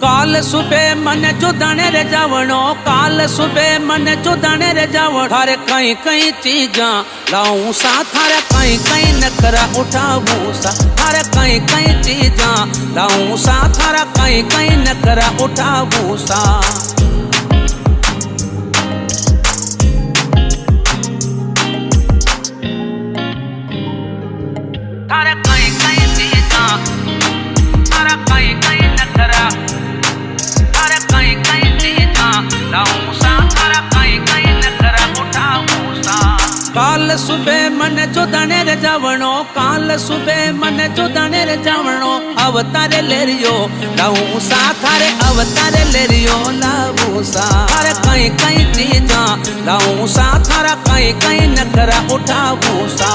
काल सुबह मन चुदाने रे जावणो, काल सुबह मन चुदाने रे जावण। थारे कई कई चीजा लाऊं सा, थारे कई कई नखरा उठाऊं सा, थारे कई कई चीजा लाऊं सा, थारा कई कई नखरा उठाऊं सा। थारे कई कई चीजा, थारा कई कई नखरा, थारे कई कई चीजा लाऊं सा, थारा कई कई नखरा उठाऊं सा। काल सुबह मन चुदाने रे जावणो, काल सुबह मन चुदाने रे जावणो। अवतारे लेरियो लाऊं सा, थारे अवतारे लेरियो लाऊं सा। थारे कई कई चीजा लाऊं सा, थारा कई कई नखरा उठाऊं सा।